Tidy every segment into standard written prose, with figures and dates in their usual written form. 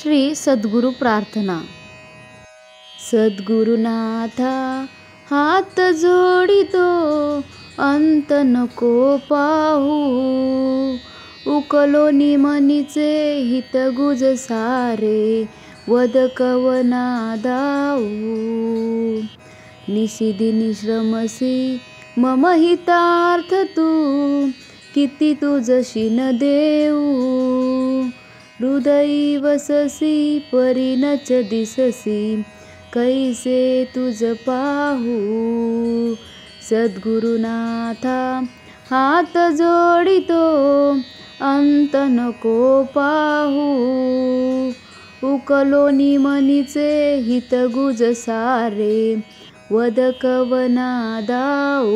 श्री सद्गुरु प्रार्थना। सद्गुरुनाथा हात जोडितो, अंत नको पाहू। उकलो निमनीचे हित गुज सारे, वद कवना दाऊ। निशिदिनी श्रमसी मम हितार्थ तू, किती तुझशी न देऊ। हृदयी वससी परिणच दिससी, कैसे तुझ पाहू। सद्गुरुनाथा हात जोडितो, अंत नको पाहू। उकलो निमनीचे हित गुज सारे, वद कवना दाऊ।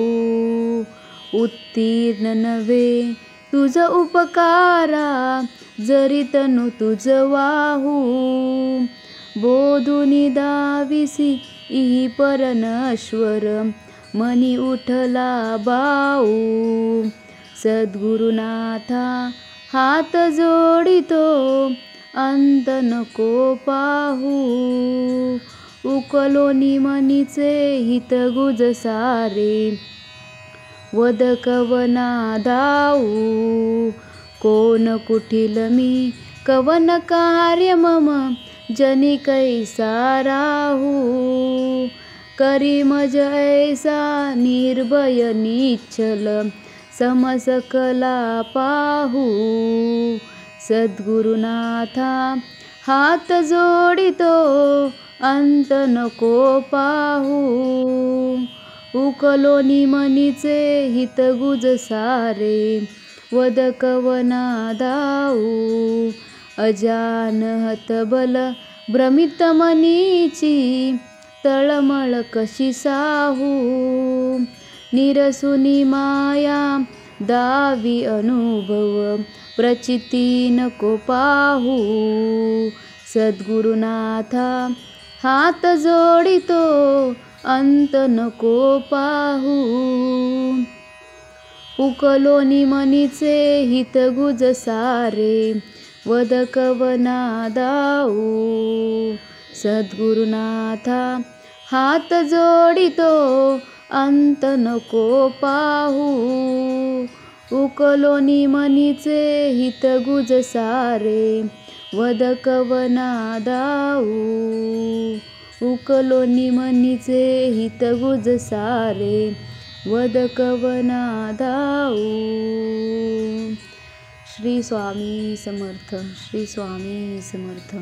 उत्तीर्ण नव्हे तुझ उपकारा, जरी तनु तुझ वाहू। बोधुनी दाविसी इहि परनश्वर, मनी उठला बाऊ। सद्गुरुनाथा हात जोडितो, अंत नको पाहू। उकलो निमनीचे हित गुज सारे, वद कवना दाऊ। कोण कुटिल मी कवन कार्य मम, जनी कैसा राहू। करी मज ऐसा निर्भय निश्चल, समसकला पाहू। सद्गुरुनाथा हात जोडितो, अंत नको पाहू। उकलो निमनीचे हित गुज सारे, वद कवना दाऊ। अजान हतबल भ्रमित मनीची, तळमळ कशी साहू। निरसुनी माया दावी अनुभव, प्रचिती नको पाहू। सद्गुरुनाथा हात जोडितो, अंत नको पाहू। उकलो निमनीचे हित गुज सारे, वद कवना दाऊ। सद्गुरुनाथा हात जोडितो, अंत नको पाहू। उकलो निमनीचे हित गुज सारे, वद कवना दाऊ। उकलो निमनीचे हित गुज सारे, वद कवना दाऊ। श्री स्वामी समर्थ, श्री स्वामी समर्थ।